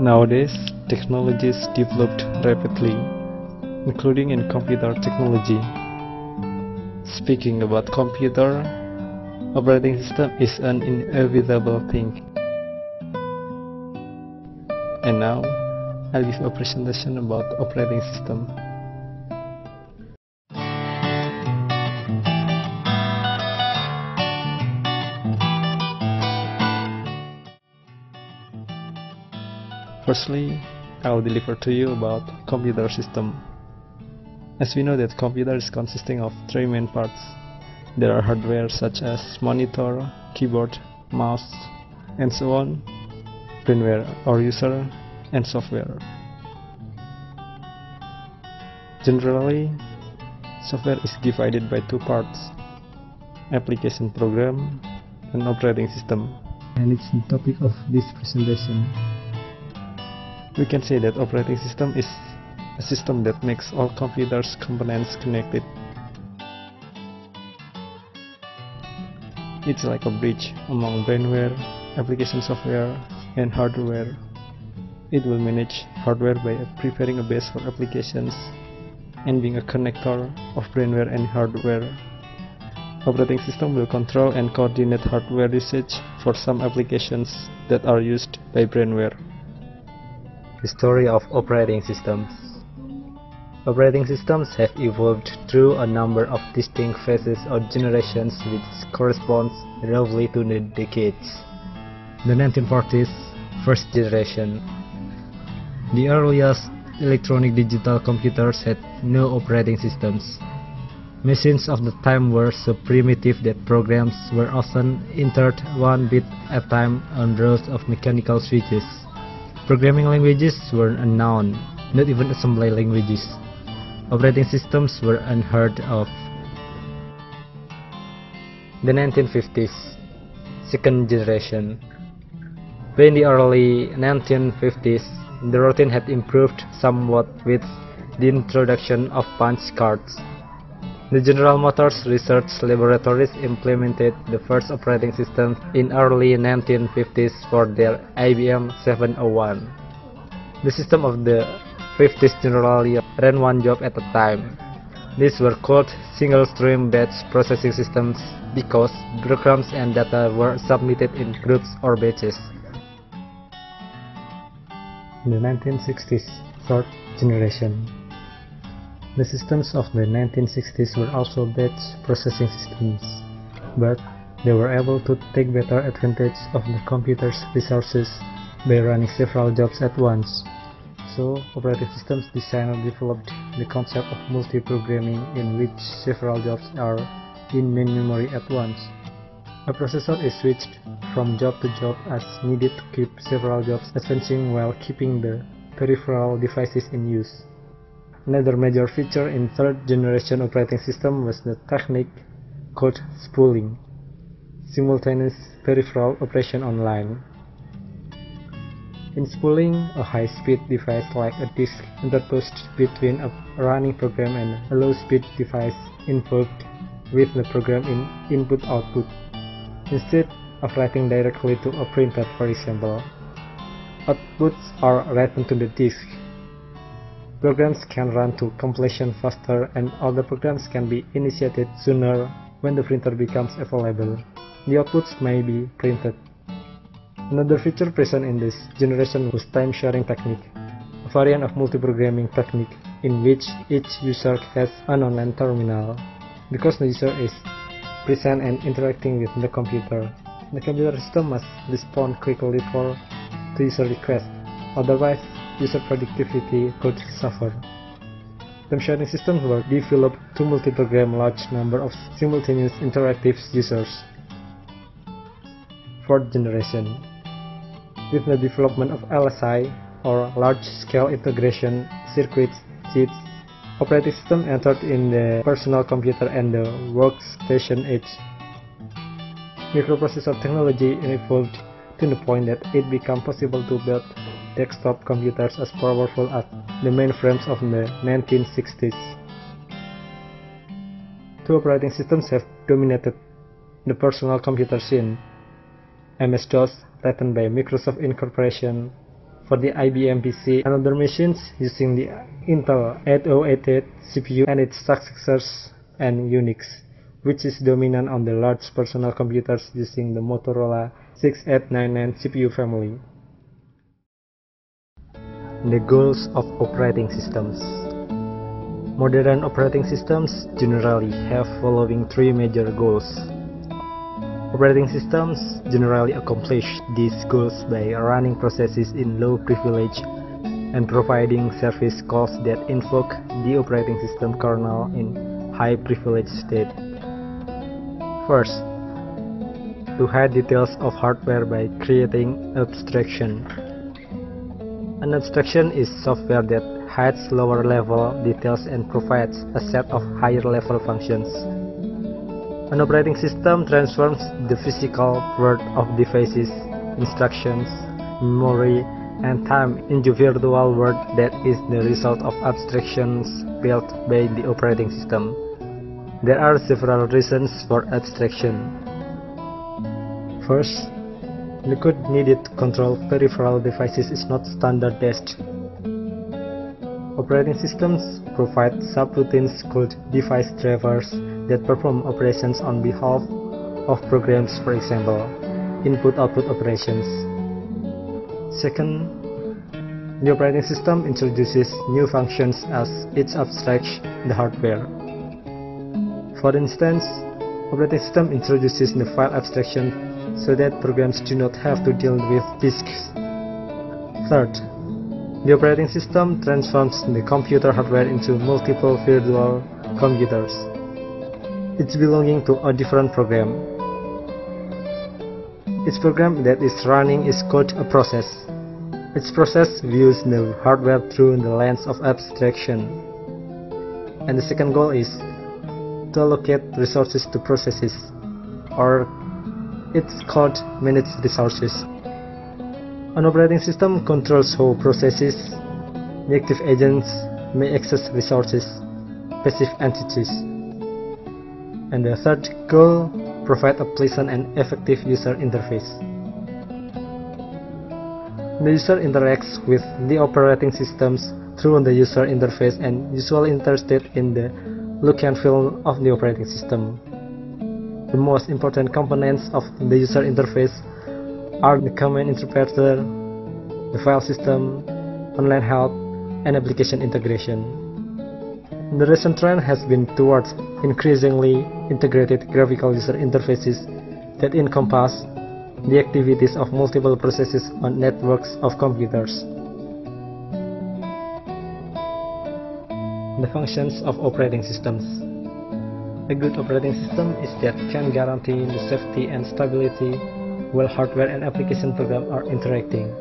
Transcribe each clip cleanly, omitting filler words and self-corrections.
Nowadays, technology is developed rapidly, including in computer technology. Speaking about computer, operating system is an inevitable thing. And now, I'll give a presentation about operating system. Firstly, I will deliver to you about computer system. As we know that computer is consisting of three main parts. There are hardware such as monitor, keyboard, mouse, and so on, firmware or user, and software. Generally, software is divided by two parts: application program and operating system. And it's the topic of this presentation. We can say that operating system is a system that makes all computers' components connected. It's like a bridge among brainware, application software, and hardware. It will manage hardware by preparing a base for applications and being a connector of brainware and hardware. Operating system will control and coordinate hardware usage for some applications that are used by brainware. History of operating systems. Operating systems have evolved through a number of distinct phases or generations which corresponds roughly to the decades. The 1940s, first generation. The earliest electronic digital computers had no operating systems. Machines of the time were so primitive that programs were often entered one bit at a time on rows of mechanical switches. Programming languages were unknown, not even assembly languages. Operating systems were unheard of. The 1950s, second generation. By the early 1950s, the routine had improved somewhat with the introduction of punch cards. The General Motors Research Laboratories implemented the first operating system in early 1950s for their IBM 701. The system of the 50s generally ran one job at a time. These were called single-stream batch processing systems because programs and data were submitted in groups or batches. The 1960s, third generation. The systems of the 1960s were also batch processing systems, but they were able to take better advantage of the computer's resources by running several jobs at once. So, operating systems designer developed the concept of multi-programming in which several jobs are in main memory at once. A processor is switched from job to job as needed to keep several jobs advancing while keeping the peripheral devices in use. Another major feature in third generation operating system was the technique called spooling, simultaneous peripheral operation online. In spooling, a high-speed device like a disk interposed between a running program and a low-speed device invoked with the program in input-output, instead of writing directly to a printer, for example. Outputs are written to the disk. Programs can run to completion faster and other programs can be initiated sooner when the printer becomes available. The outputs may be printed. Another feature present in this generation was time-sharing technique, a variant of multi-programming technique in which each user has an online terminal. Because the user is present and interacting with the computer system must respond quickly for the user request, otherwise user productivity could suffer. Time-sharing systems were developed to multi-program large number of simultaneous interactive users. Fourth generation. With the development of LSI, or large-scale integration circuits, chips, operating system entered in the personal computer and the workstation age. Microprocessor technology evolved to the point that it became possible to build desktop computers as powerful as the mainframes of the 1960s. Two operating systems have dominated the personal computer scene: MS-DOS, written by Microsoft Incorporation, For the IBM PC and other machines using the Intel 8088 CPU and its successors, and Unix, which is dominant on the large personal computers using the Motorola 6899 CPU family. The goals of operating systems. Modern operating systems generally have following three major goals. Operating systems generally accomplish these goals by running processes in low privilege and providing service calls that invoke the operating system kernel in high privilege state. First, to hide details of hardware by creating abstraction. An abstraction is software that hides lower level details and provides a set of higher level functions. An operating system transforms the physical world of devices, instructions, memory, and time into a virtual world that is the result of abstractions built by the operating system. There are several reasons for abstraction. First, the code needed to control peripheral devices is not standardized. Operating systems provide subroutines called device drivers that perform operations on behalf of programs, for example, input-output operations. Second, the operating system introduces new functions as it abstracts the hardware. For instance, operating system introduces the file abstraction so that programs do not have to deal with disks. Third, the operating system transforms the computer hardware into multiple virtual computers, each belonging to a different program. Each program that is running is called a process. Each process views the hardware through the lens of abstraction. And the second goal is to allocate resources to processes, or it's called managed resources. An operating system controls how processes, the active agents, may access resources, passive entities. And the third goal, provide a pleasant and effective user interface. The user interacts with the operating systems through the user interface and usually interested in the look and feel of the operating system. The most important components of the user interface are the command interpreter, the file system, online help, and application integration. The recent trend has been towards increasingly integrated graphical user interfaces that encompass the activities of multiple processes on networks of computers. The functions of operating systems. A good operating system is that can guarantee the safety and stability while hardware and application programs are interacting.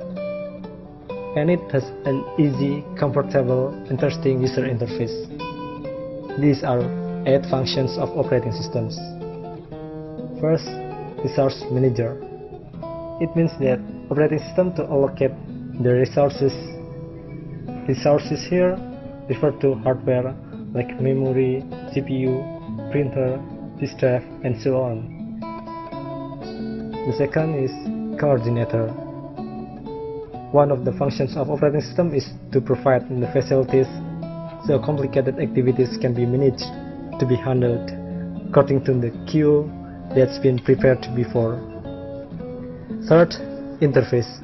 And it has an easy, comfortable, interesting user interface. These are 8 functions of operating systems. First, resource manager. It means that operating system to allocate the resources. Resources here refer to hardware like memory, CPU, printer, disk drive, and so on. The second is coordinator. One of the functions of operating system is to provide the facilities so complicated activities can be managed to be handled according to the queue that's been prepared before. Third, interface.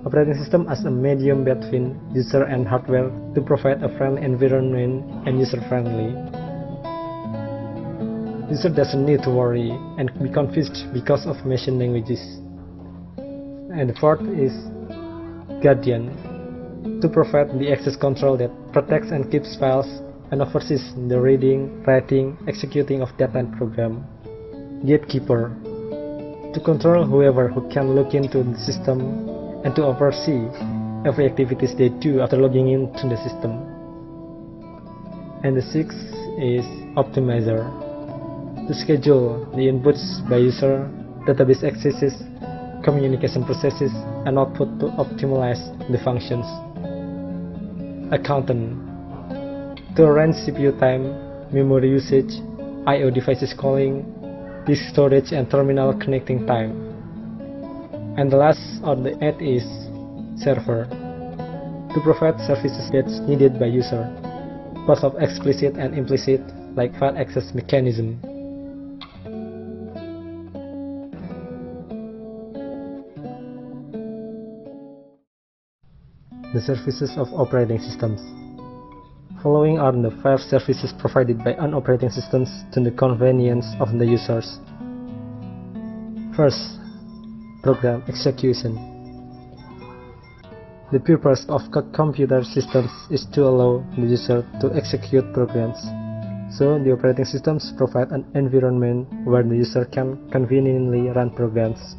Operating system as a medium between user and hardware to provide a friendly environment and user-friendly. User doesn't need to worry and be confused because of machine languages. And the fourth is guardian, to provide the access control that protects and keeps files and oversees the reading, writing, executing of data and program. Gatekeeper, to control whoever who can look into the system and to oversee every activities they do after logging into the system. And the sixth is optimizer, to schedule the inputs by user, database accesses, communication processes, and output to optimize the functions. Accountant, to arrange CPU time, memory usage, I/O devices calling, disk storage, and terminal connecting time. And the last of the 8 is server to provide services that's needed by user, both of explicit and implicit, like file access mechanism. The services of operating systems. Following are the 5 services provided by operating systems to the convenience of the users. First, program execution. The purpose of computer systems is to allow the user to execute programs. So, the operating systems provide an environment where the user can conveniently run programs.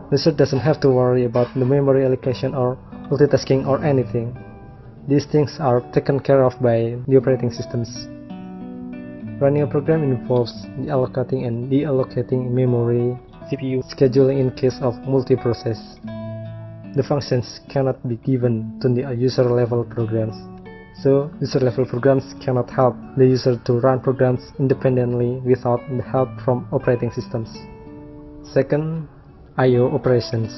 The user doesn't have to worry about the memory allocation or multitasking or anything. These things are taken care of by the operating systems. Running a program involves the allocating and deallocating memory, CPU, scheduling in case of multiprocess. The functions cannot be given to the user-level programs, so user-level programs cannot help the user to run programs independently without the help from operating systems. Second, I/O operations.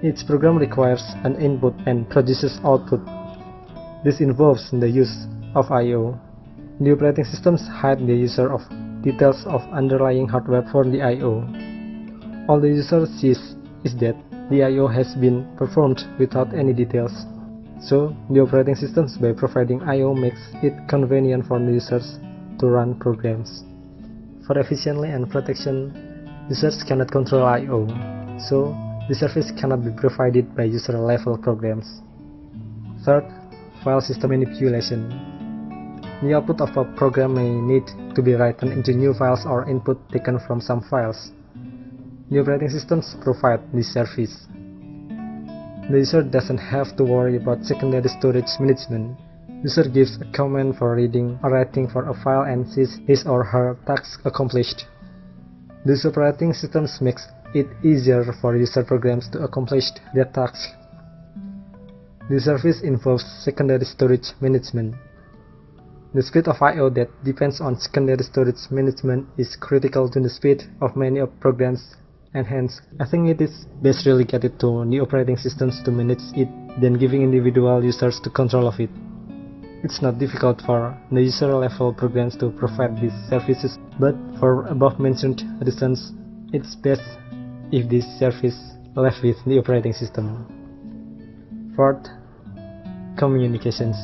Each program requires an input and produces output. This involves the use of I/O. The operating systems hide the user of details of underlying hardware for the I/O. All the user sees is that the I/O has been performed without any details. So, the operating systems, by providing I/O, makes it convenient for the users to run programs. For efficiency and protection, users cannot control I/O. So, the service cannot be provided by user-level programs. Third, file system manipulation. The output of a program may need to be written into new files or input taken from some files. The operating systems provide this service. The user doesn't have to worry about secondary storage management. User gives a command for reading or writing for a file and sees his or her task accomplished. These operating systems makes it easier for user programs to accomplish their tasks. The service involves secondary storage management. The speed of I/O that depends on secondary storage management is critical to the speed of many programs, and hence, I think it is best relegated to the operating systems to manage it than giving individual users the control of it. It's not difficult for the user-level programs to provide these services, but for above-mentioned reasons, it's best if this service left with the operating system. Fourth, communications.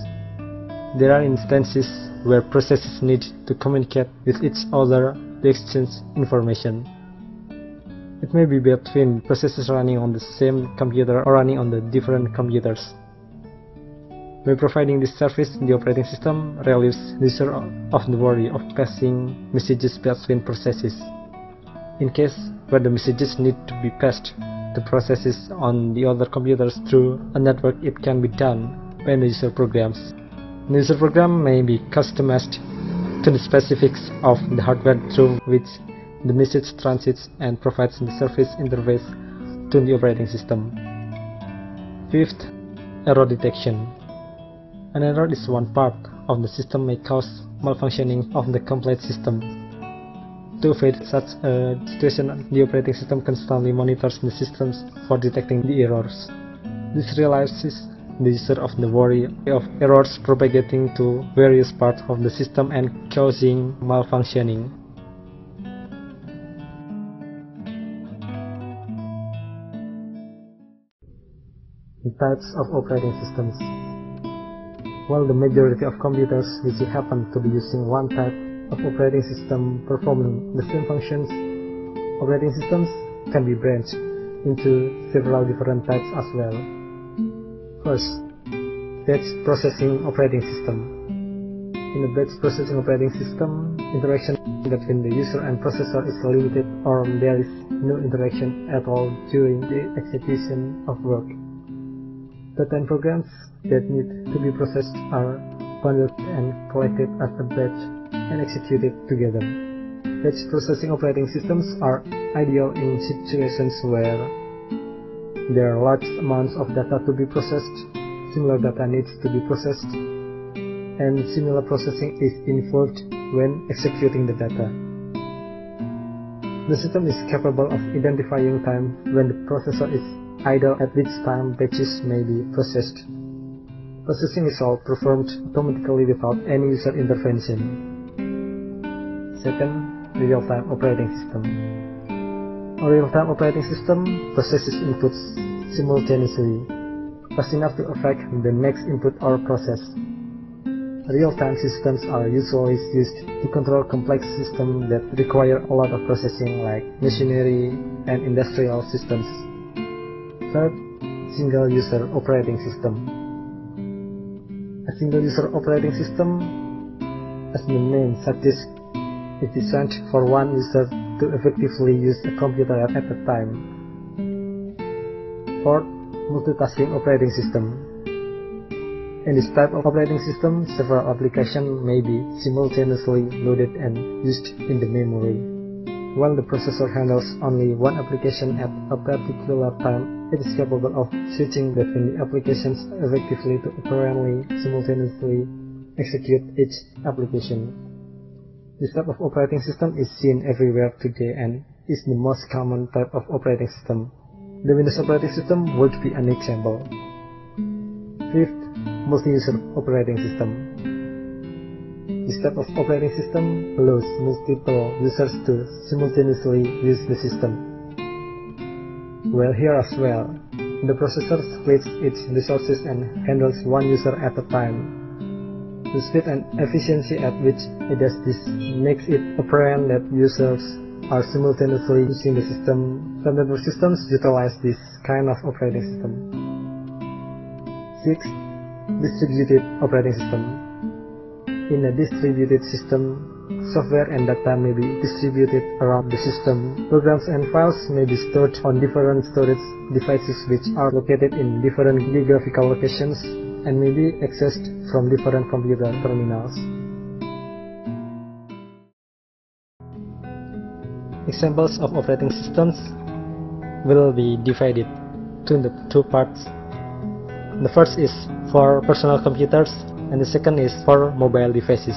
There are instances where processes need to communicate with each other to exchange information. It may be between processes running on the same computer or running on the different computers. By providing this service, the operating system relieves the user of the worry of passing messages between processes. In case where the messages need to be passed to processes on the other computers through a network, it can be done by the user programs. The user program may be customized to the specifics of the hardware through which the message transits and provides the service interface to the operating system. Fifth, error detection. An error is one part of the system may cause malfunctioning of the complete system. To avoid such a situation, the operating system constantly monitors the systems for detecting the errors. This realizes the user of the worry of errors propagating to various parts of the system and causing malfunctioning. The types of operating systems. While the majority of computers which happen to be using one type of operating system performing the same functions, operating systems can be branched into several different types as well. First, batch processing operating system. In a batch processing operating system, interaction between the user and processor is limited, or there is no interaction at all during the execution of work. Data and programs that need to be processed are bundled and collected as a batch and executed together. Batch processing operating systems are ideal in situations where there are large amounts of data to be processed, similar data needs to be processed, and similar processing is involved when executing the data. The system is capable of identifying time when the processor is idle, at which time patches may be processed. Processing is all performed automatically without any user intervention. Second, real-time operating system. A real-time operating system processes inputs simultaneously, fast enough to affect the next input or process. Real-time systems are usually used to control complex systems that require a lot of processing, like machinery and industrial systems. Third, single-user operating system. A single-user operating system, as the name suggests, is designed for one user to effectively use a computer at a time. Fourth, multitasking operating system. In this type of operating system, several applications may be simultaneously loaded and used in the memory. While the processor handles only one application at a particular time, it is capable of switching between the applications effectively to apparently simultaneously execute each application. This type of operating system is seen everywhere today and is the most common type of operating system. The Windows operating system would be an example. Fifth, multi-user operating system. This type of operating system allows multiple users to simultaneously use the system. Well, here as well, the processor splits its resources and handles one user at a time. The speed and efficiency at which it does this makes it apparent that users are simultaneously using the system. Some network systems utilize this kind of operating system. 6. Distributed operating system. In a distributed system, software and data may be distributed around the system. Programs and files may be stored on different storage devices which are located in different geographical locations and may be accessed from different computer terminals. Examples of operating systems will be divided into two parts. The first is for personal computers and the second is for mobile devices.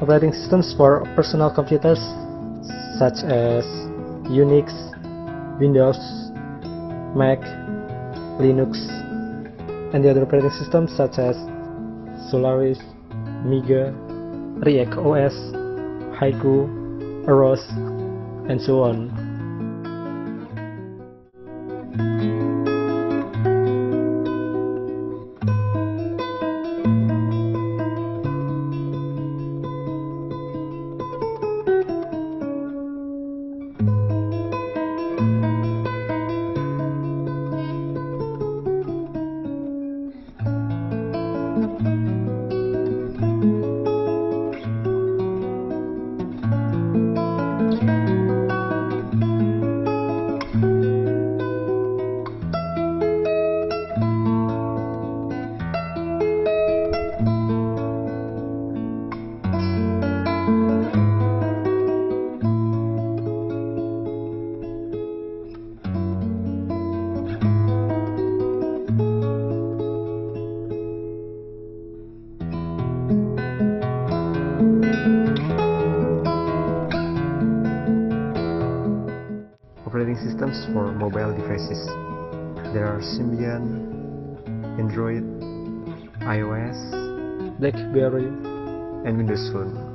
Operating systems for personal computers such as Unix, Windows, Mac, Linux, and the other operating systems such as Solaris, Miga, React OS, Haiku, Aros, and so on. Operating systems for mobile devices. There are Symbian, Android, iOS, BlackBerry, and Windows Phone.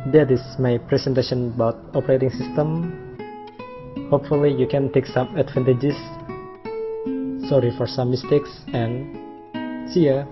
That is my presentation about operating system. Hopefully you can take some advantages. Sorry for some mistakes and see ya.